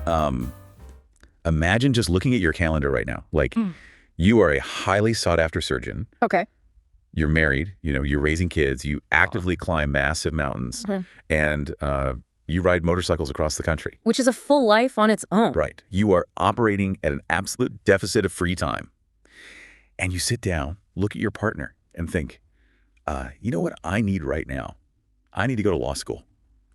Um, Imagine just looking at your calendar right now. Like, you are a highly sought-after surgeon. Okay. You're married. You're raising kids. You actively climb massive mountains. And you ride motorcycles across the country. Which is a full life on its own. Right. You are operating at an absolute deficit of free time. And you sit down, look at your partner, and think, you know what I need right now? I need to go to law school.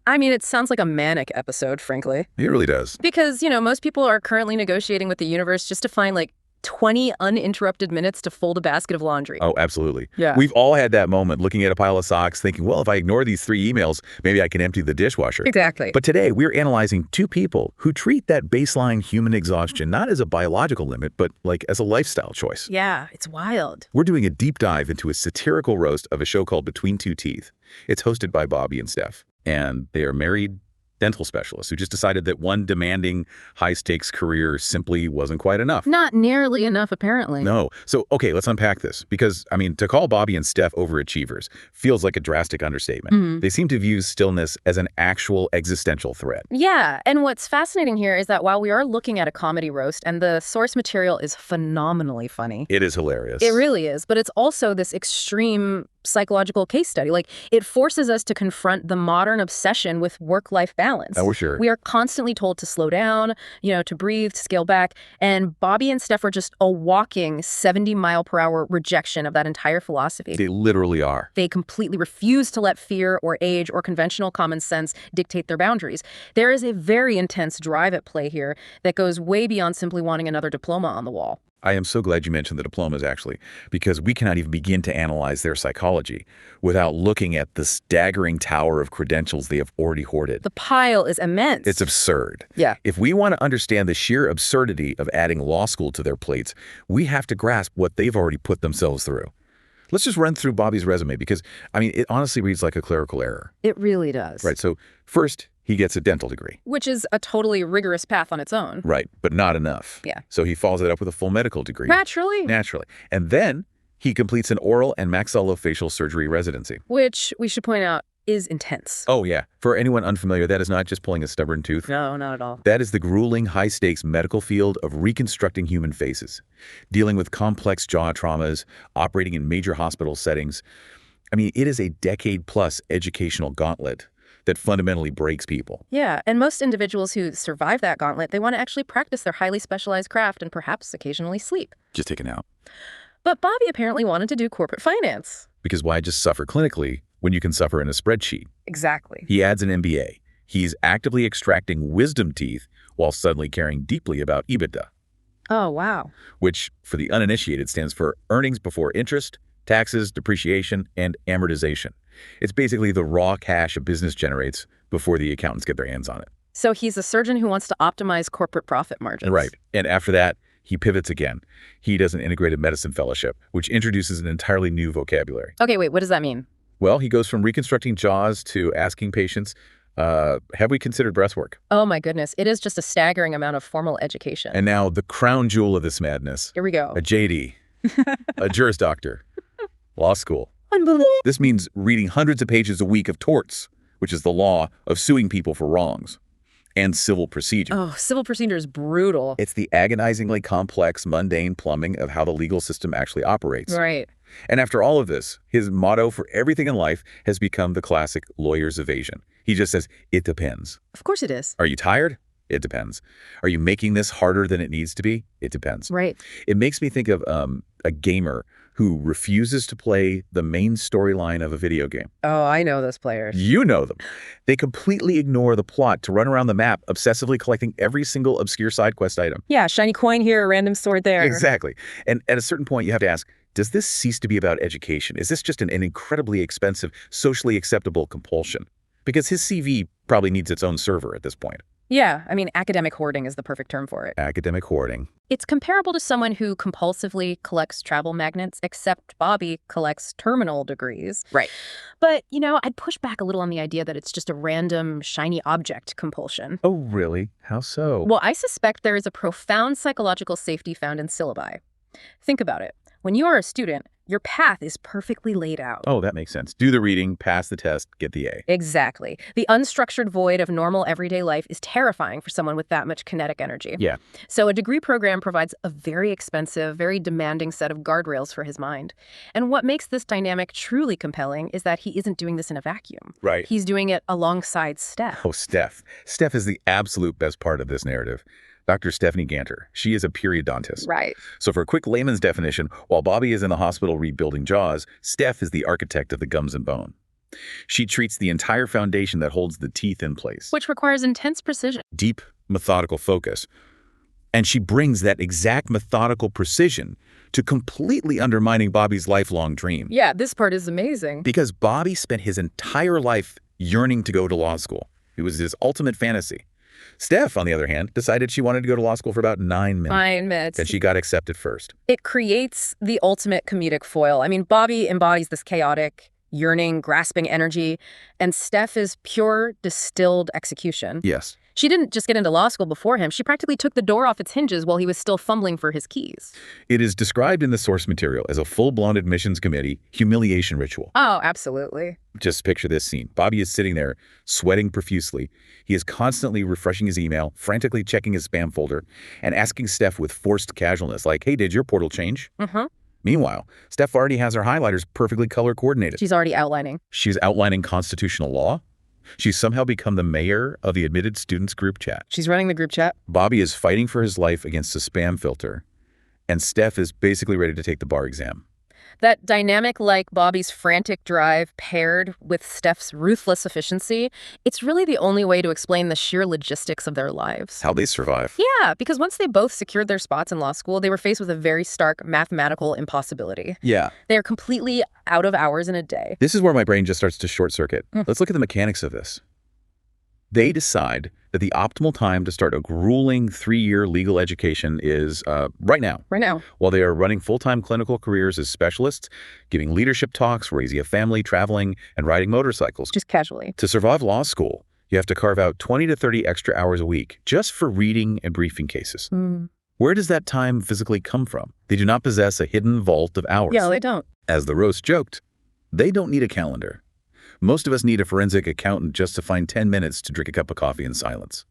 I mean, it sounds like a manic episode, frankly. It really does. Because, most people are currently negotiating with the universe just to find, 20 uninterrupted minutes to fold a basket of laundry. Oh, absolutely. Yeah. We've all had that moment looking at a pile of socks thinking, well, if I ignore these 3 emails, maybe I can empty the dishwasher. Exactly. But today, we're analyzing 2 people who treat that baseline human exhaustion not as a biological limit, but as a lifestyle choice. Yeah, it's wild. We're doing a deep dive into a satirical roast of a show called Between Two Teeth. It's hosted by Bobby and Steph, and they are married dental specialists who just decided that one demanding, high-stakes career simply wasn't quite enough. Not nearly enough, apparently. No. So, okay, let's unpack this. Because, to call Bobby and Steph overachievers feels like a drastic understatement. They seem to view stillness as an actual existential threat. Yeah, and what's fascinating here is that while we are looking at a comedy roast, and the source material is phenomenally funny. It is hilarious. It really is, but it's also this extreme psychological case study. It forces us to confront the modern obsession with work-life balance. Oh, sure. We are constantly told to slow down, to breathe, to scale back, and Bobby and Steph are just a walking 70-mile-per-hour rejection of that entire philosophy. They literally are. They completely refuse to let fear or age or conventional common sense dictate their boundaries. There is a very intense drive at play here that goes way beyond simply wanting another diploma on the wall. I am so glad you mentioned the diplomas, actually, because we cannot even begin to analyze their psychology without looking at the staggering tower of credentials they have already hoarded. The pile is immense. It's absurd. Yeah. If we want to understand the sheer absurdity of adding law school to their plates, we have to grasp what they've already put themselves through. Let's just run through Bobby's resume because, it honestly reads like a clerical error. It really does. Right, so first, he gets a dental degree. Which is a totally rigorous path on its own. Right, but not enough. Yeah. So he follows it up with a full medical degree. Naturally. And then he completes an oral and maxillofacial surgery residency. Which, we should point out, is intense. Oh, yeah. For anyone unfamiliar, that is not just pulling a stubborn tooth. No, not at all. That is the grueling, high-stakes medical field of reconstructing human faces, dealing with complex jaw traumas, operating in major hospital settings. It is a decade-plus educational gauntlet that fundamentally breaks people. Yeah, and most individuals who survive that gauntlet, they want to actually practice their highly specialized craft and perhaps occasionally sleep. Just take a nap. But Bobby apparently wanted to do corporate finance. Because why just suffer clinically when you can suffer in a spreadsheet? Exactly. He adds an MBA. He's actively extracting wisdom teeth while suddenly caring deeply about EBITDA. Oh, wow. Which, for the uninitiated, stands for earnings before interest, taxes, depreciation, and amortization. It's basically the raw cash a business generates before the accountants get their hands on it. So he's a surgeon who wants to optimize corporate profit margins. Right. And after that, he pivots again. He does an integrated medicine fellowship, which introduces an entirely new vocabulary. Okay, wait, what does that mean? Well, he goes from reconstructing jaws to asking patients, have we considered breath work? Oh my goodness, it is just a staggering amount of formal education. And now the crown jewel of this madness. Here we go. A JD, a Juris Doctor, law school. Unbelievable. This means reading hundreds of pages a week of torts, which is the law of suing people for wrongs, and civil procedure. Oh, civil procedure is brutal. It's the agonizingly complex, mundane plumbing of how the legal system actually operates. Right. And after all of this, his motto for everything in life has become the classic lawyer's evasion. He just says, it depends. Of course it is. Are you tired? It depends. Are you making this harder than it needs to be? It depends. Right. It makes me think of a gamer who refuses to play the main storyline of a video game. Oh, I know those players. You know them. They completely ignore the plot to run around the map, obsessively collecting every single obscure side quest item. Yeah, shiny coin here, a random sword there. Exactly. And at a certain point, you have to ask, does this cease to be about education? Is this just an incredibly expensive, socially acceptable compulsion? Because his CV probably needs its own server at this point. Yeah, academic hoarding is the perfect term for it. Academic hoarding. It's comparable to someone who compulsively collects travel magnets, except Bobby collects terminal degrees. Right. But, I'd push back a little on the idea that it's just a random, shiny object compulsion. Oh, really? How so? Well, I suspect there is a profound psychological safety found in syllabi. Think about it. When you are a student, Your path is perfectly laid out. Oh, that makes sense. Do the reading, pass the test, get the A. Exactly. The unstructured void of normal everyday life is terrifying for someone with that much kinetic energy. Yeah. So a degree program provides a very expensive, very demanding set of guardrails for his mind. And what makes this dynamic truly compelling is that he isn't doing this in a vacuum. Right. He's doing it alongside Steph. Oh, Steph. Steph is the absolute best part of this narrative. Dr. Stephanie Ganter. She is a periodontist. Right. So for a quick layman's definition, while Bobby is in the hospital rebuilding jaws, Steph is the architect of the gums and bone. She treats the entire foundation that holds the teeth in place. Which requires intense precision. Deep, methodical focus. And she brings that exact methodical precision to completely undermining Bobby's lifelong dream. Yeah, this part is amazing. Because Bobby spent his entire life yearning to go to law school. It was his ultimate fantasy. Steph, on the other hand, decided she wanted to go to law school for about 9 minutes. 9 minutes. And she got accepted first. It creates the ultimate comedic foil. I mean, Bobby embodies this chaotic, yearning, grasping energy, and Steph is pure, distilled execution. Yes. She didn't just get into law school before him. She practically took the door off its hinges while he was still fumbling for his keys. It is described in the source material as a full-blown admissions committee humiliation ritual. Oh, absolutely. Just picture this scene. Bobby is sitting there, sweating profusely. He is constantly refreshing his email, frantically checking his spam folder, and asking Steph with forced casualness, like, hey, did your portal change? Mm-hmm. Meanwhile, Steph already has her highlighters perfectly color-coordinated. She's already outlining. She's outlining constitutional law. She's somehow become the mayor of the admitted students group chat. She's running the group chat. Bobby is fighting for his life against a spam filter, and Steph is basically ready to take the bar exam. That dynamic, like Bobby's frantic drive paired with Steph's ruthless efficiency, it's really the only way to explain the sheer logistics of their lives. How they survive. Yeah, because once they both secured their spots in law school, they were faced with a very stark mathematical impossibility. Yeah. They are completely out of hours in a day. This is where my brain just starts to short circuit. Let's look at the mechanics of this. They decide that the optimal time to start a grueling 3-year legal education is right now. Right now. While they are running full-time clinical careers as specialists, giving leadership talks, raising a family, traveling, and riding motorcycles. Just casually. To survive law school, you have to carve out 20 to 30 extra hours a week just for reading and briefing cases. Where does that time physically come from? They do not possess a hidden vault of hours. Yeah, they don't. As the roast joked, they don't need a calendar. Most of us need a forensic accountant just to find 10 minutes to drink a cup of coffee in silence.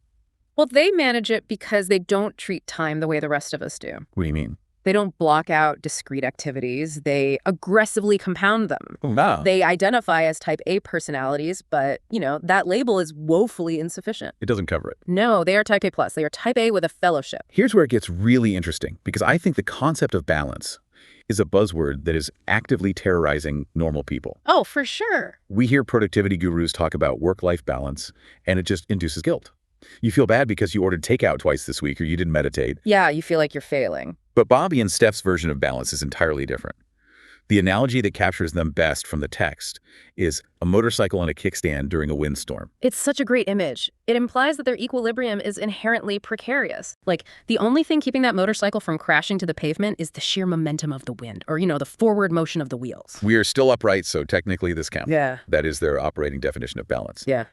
Well, they manage it because they don't treat time the way the rest of us do. What do you mean? They don't block out discrete activities. They aggressively compound them. Oh, wow. They identify as type A personalities, but, that label is woefully insufficient. It doesn't cover it. No, they are type A+. They are type A with a fellowship. Here's where it gets really interesting, because I think the concept of balance is a buzzword that is actively terrorizing normal people. Oh, for sure. We hear productivity gurus talk about work-life balance, and it just induces guilt. You feel bad because you ordered takeout twice this week or you didn't meditate. Yeah, you feel like you're failing. But Bobby and Steph's version of balance is entirely different. The analogy that captures them best from the text is a motorcycle and a kickstand during a windstorm. It's such a great image. It implies that their equilibrium is inherently precarious. Like, the only thing keeping that motorcycle from crashing to the pavement is the sheer momentum of the wind, or, the forward motion of the wheels. We are still upright, so technically this counts. Yeah. That is their operating definition of balance. Yeah.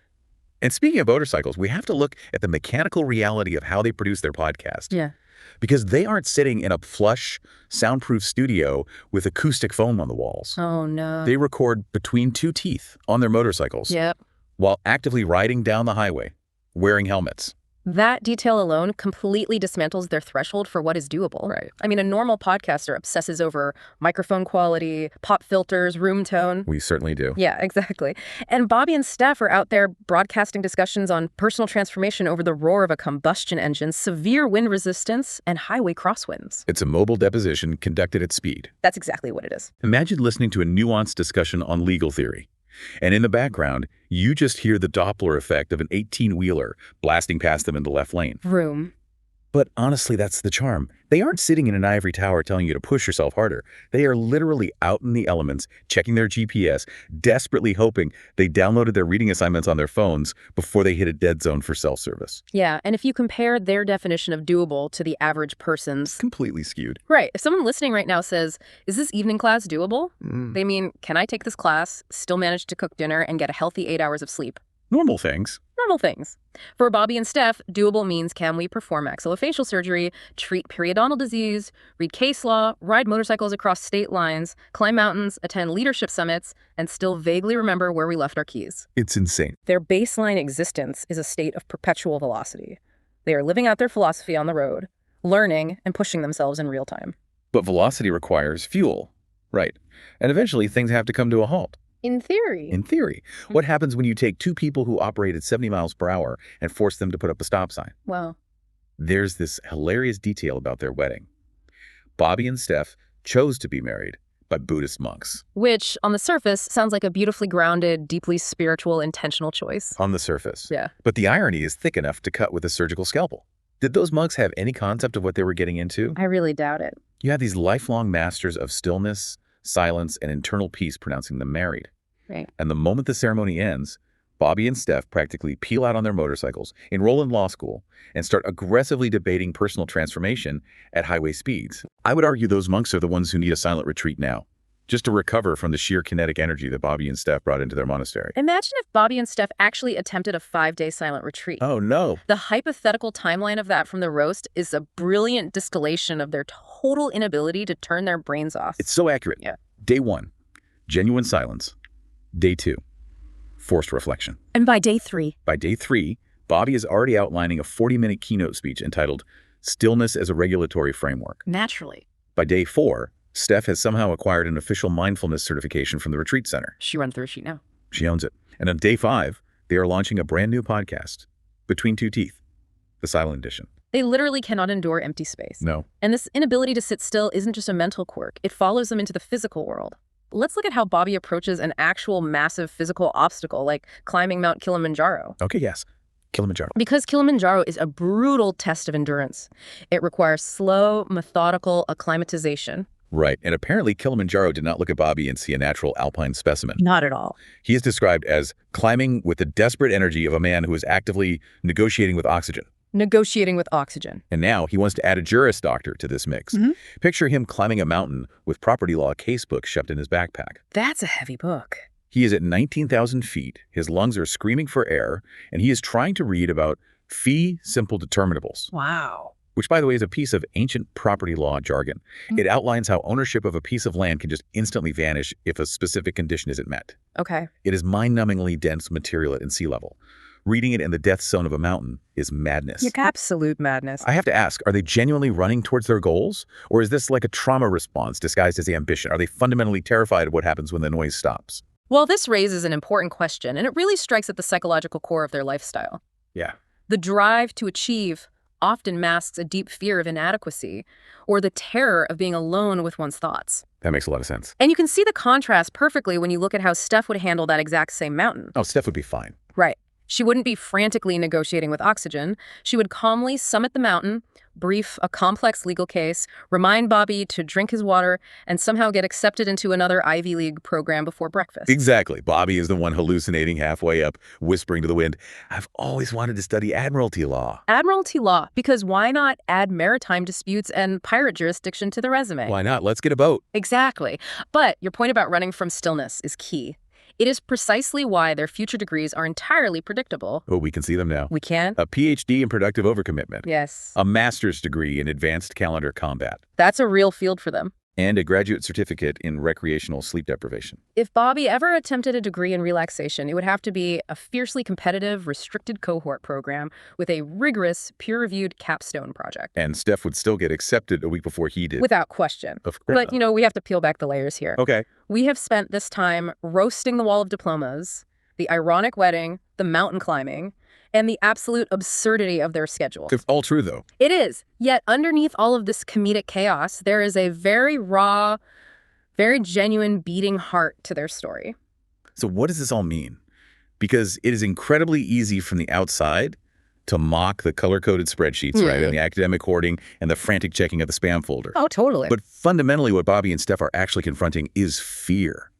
And speaking of motorcycles, we have to look at the mechanical reality of how they produce their podcast. Yeah. Because they aren't sitting in a plush, soundproof studio with acoustic foam on the walls. Oh, no. They record between two teeth on their motorcycles. Yep. While actively riding down the highway, wearing helmets. That detail alone completely dismantles their threshold for what is doable. Right. I mean, a normal podcaster obsesses over microphone quality, pop filters, room tone. We certainly do. Yeah, exactly. And Bobby and Steph are out there broadcasting discussions on personal transformation over the roar of a combustion engine, severe wind resistance, and highway crosswinds. It's a mobile deposition conducted at speed. That's exactly what it is. Imagine listening to a nuanced discussion on legal theory. And in the background, you just hear the Doppler effect of an 18-wheeler blasting past them in the left lane. Vroom. But honestly, that's the charm. They aren't sitting in an ivory tower telling you to push yourself harder. They are literally out in the elements, checking their GPS, desperately hoping they downloaded their reading assignments on their phones before they hit a dead zone for self-service. Yeah, and if you compare their definition of doable to the average person's... Completely skewed. Right. If someone listening right now says, is this evening class doable? They mean, can I take this class, still manage to cook dinner, and get a healthy 8 hours of sleep? Normal things. Normal things. For Bobby and Steph, doable means can we perform maxillofacial surgery, treat periodontal disease, read case law, ride motorcycles across state lines, climb mountains, attend leadership summits, and still vaguely remember where we left our keys. It's insane. Their baseline existence is a state of perpetual velocity. They are living out their philosophy on the road, learning and pushing themselves in real time. But velocity requires fuel. Right. And eventually things have to come to a halt. In theory. In theory. What happens when you take two people who operate at 70 miles per hour and force them to put up a stop sign? Well, there's this hilarious detail about their wedding. Bobby and Steph chose to be married by Buddhist monks. Which, on the surface, sounds like a beautifully grounded, deeply spiritual, intentional choice. On the surface. Yeah. But the irony is thick enough to cut with a surgical scalpel. Did those monks have any concept of what they were getting into? I really doubt it. You have these lifelong masters of stillness, silence, and internal peace pronouncing them married. Right. And the moment the ceremony ends, Bobby and Steph practically peel out on their motorcycles, enroll in law school, and start aggressively debating personal transformation at highway speeds. I would argue those monks are the ones who need a silent retreat now, just to recover from the sheer kinetic energy that Bobby and Steph brought into their monastery. Imagine if Bobby and Steph actually attempted a 5-day silent retreat. Oh, no. The hypothetical timeline of that from the roast is a brilliant distillation of their total inability to turn their brains off. It's so accurate. Yeah. Day 1, genuine silence. Day 2, forced reflection. And by day 3? By day 3, Bobby is already outlining a 40-minute keynote speech entitled Stillness as a Regulatory Framework. Naturally. By day 4, Steph has somehow acquired an official mindfulness certification from the retreat center. She runs through a sheet now. She owns it. And on day 5, they are launching a brand new podcast, Between Two Teeth, the silent edition. They literally cannot endure empty space. No. And this inability to sit still isn't just a mental quirk. It follows them into the physical world. Let's look at how Bobby approaches an actual massive physical obstacle like climbing Mount Kilimanjaro. Okay, yes. Kilimanjaro. Because Kilimanjaro is a brutal test of endurance. It requires slow, methodical acclimatization. Right. And apparently Kilimanjaro did not look at Bobby and see a natural alpine specimen. Not at all. He is described as climbing with the desperate energy of a man who is actively negotiating with oxygen. Negotiating with oxygen. And now he wants to add a Juris Doctor to this mix. Picture him climbing a mountain with property law casebook shoved in his backpack. That's a heavy book. He is at 19,000 feet, his lungs are screaming for air, and he is trying to read about fee simple determinables. Wow. Which, by the way, is a piece of ancient property law jargon. It outlines how ownership of a piece of land can just instantly vanish if a specific condition isn't met. Okay. It is mind-numbingly dense material at sea level. Reading it in the death zone of a mountain is madness. Absolute madness. I have to ask, are they genuinely running towards their goals? Or is this like a trauma response disguised as ambition? Are they fundamentally terrified of what happens when the noise stops? Well, this raises an important question, and it really strikes at the psychological core of their lifestyle. Yeah. The drive to achieve often masks a deep fear of inadequacy or the terror of being alone with one's thoughts. That makes a lot of sense. And you can see the contrast perfectly when you look at how Steph would handle that exact same mountain. Oh, Steph would be fine. Right. She wouldn't be frantically negotiating with oxygen. She would calmly summit the mountain, brief a complex legal case, remind Bobby to drink his water, and somehow get accepted into another Ivy League program before breakfast. Exactly. Bobby is the one hallucinating halfway up, whispering to the wind, I've always wanted to study admiralty law. Admiralty law, because why not add maritime disputes and pirate jurisdiction to the resume? Why not? Let's get a boat. Exactly. But your point about running from stillness is key. It is precisely why their future degrees are entirely predictable. Oh, we can see them now. We can? A PhD in productive overcommitment. Yes. A master's degree in advanced calendar combat. That's a real field for them. And a graduate certificate in recreational sleep deprivation. If Bobby ever attempted a degree in relaxation, it would have to be a fiercely competitive, restricted cohort program with a rigorous, peer-reviewed capstone project. And Steph would still get accepted a week before he did. Without question. Of course. But, we have to peel back the layers here. Okay. We have spent this time roasting the wall of diplomas, the ironic wedding, the mountain climbing, and the absolute absurdity of their schedule. It's all true, though. It is. Yet underneath all of this comedic chaos, there is a very raw, very genuine beating heart to their story. So what does this all mean? Because it is incredibly easy from the outside to mock the color-coded spreadsheets, right, and the academic hoarding and the frantic checking of the spam folder. Oh, totally. But fundamentally, what Bobby and Steph are actually confronting is fear.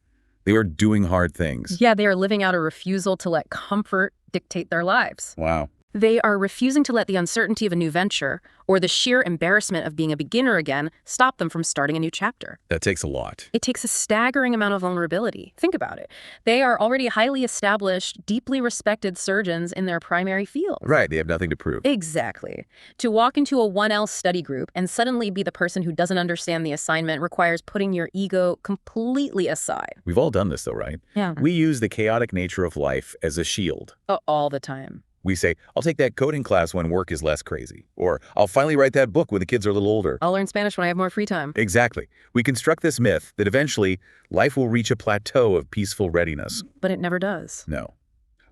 They are doing hard things. Yeah, they are living out a refusal to let comfort dictate their lives. Wow. They are refusing to let the uncertainty of a new venture or the sheer embarrassment of being a beginner again stop them from starting a new chapter. That takes a lot. It takes a staggering amount of vulnerability. Think about it. They are already highly established, deeply respected surgeons in their primary field. Right, they have nothing to prove. Exactly. To walk into a 1L study group and suddenly be the person who doesn't understand the assignment requires putting your ego completely aside. We've all done this, though, right? Yeah. We use the chaotic nature of life as a shield. All the time. We say, I'll take that coding class when work is less crazy. Or, I'll finally write that book when the kids are a little older. I'll learn Spanish when I have more free time. Exactly. We construct this myth that eventually life will reach a plateau of peaceful readiness. But it never does. No.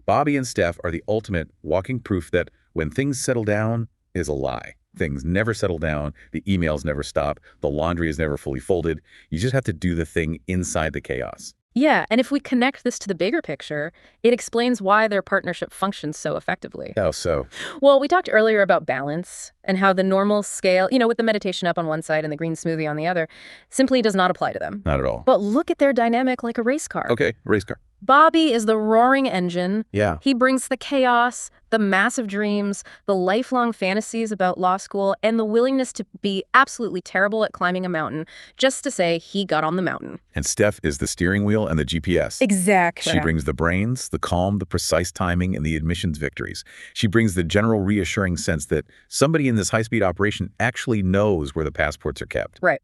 Bobby and Steph are the ultimate walking proof that when things settle down is a lie. Things never settle down, the emails never stop, the laundry is never fully folded. You just have to do the thing inside the chaos. Yeah, and if we connect this to the bigger picture, it explains why their partnership functions so effectively. How so? Well, we talked earlier about balance and how the normal scale, with the meditation up on one side and the green smoothie on the other, simply does not apply to them. Not at all. But look at their dynamic like a race car. Okay, race car. Bobby is the roaring engine. Yeah. He brings the chaos, the massive dreams, the lifelong fantasies about law school, and the willingness to be absolutely terrible at climbing a mountain just to say he got on the mountain. And Steph is the steering wheel and the GPS. Exactly. She brings the brains, the calm, the precise timing, and the admissions victories. She brings the general reassuring sense that somebody in this high-speed operation actually knows where the passports are kept. Right.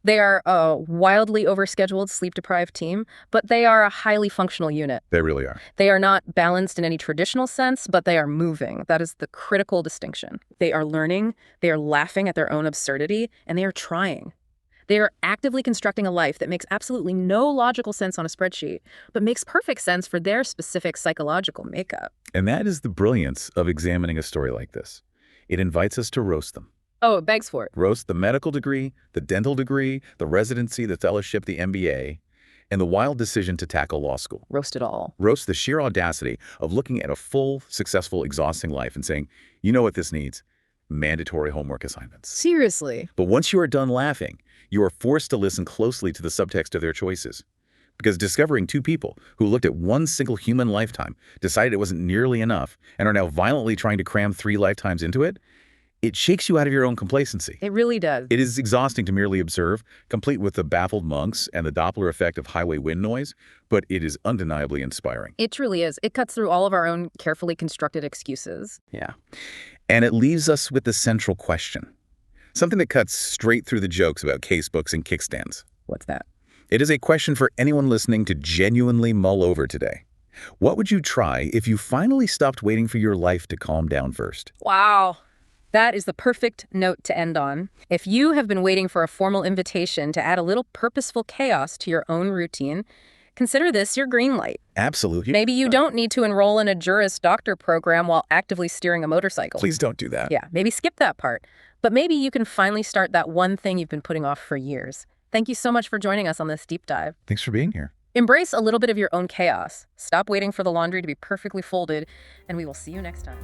They are a wildly overscheduled, sleep-deprived team, but they are a highly functional unit. They really are. They are not balanced in any traditional sense, but they are moving. That is the critical distinction. They are learning, they are laughing at their own absurdity, and they are trying. They are actively constructing a life that makes absolutely no logical sense on a spreadsheet, but makes perfect sense for their specific psychological makeup. And that is the brilliance of examining a story like this. It invites us to roast them. Oh, it begs for it. Roast the medical degree, the dental degree, the residency, the fellowship, the MBA, and the wild decision to tackle law school. Roast it all. Roast the sheer audacity of looking at a full, successful, exhausting life and saying, you know what this needs? Mandatory homework assignments. Seriously. But once you are done laughing, you are forced to listen closely to the subtext of their choices. Because discovering two people who looked at one single human lifetime, decided it wasn't nearly enough, and are now violently trying to cram 3 lifetimes into it, it shakes you out of your own complacency. It really does. It is exhausting to merely observe, complete with the baffled monks and the Doppler effect of highway wind noise, but it is undeniably inspiring. It truly is. It cuts through all of our own carefully constructed excuses. Yeah. And it leaves us with the central question. Something that cuts straight through the jokes about casebooks and kickstands. What's that? It is a question for anyone listening to genuinely mull over today. What would you try if you finally stopped waiting for your life to calm down first? Wow. That is the perfect note to end on. If you have been waiting for a formal invitation to add a little purposeful chaos to your own routine, consider this your green light. Absolutely. Maybe you don't need to enroll in a Juris Doctor program while actively steering a motorcycle. Please don't do that. Yeah, maybe skip that part. But maybe you can finally start that one thing you've been putting off for years. Thank you so much for joining us on this deep dive. Thanks for being here. Embrace a little bit of your own chaos. Stop waiting for the laundry to be perfectly folded, and we will see you next time.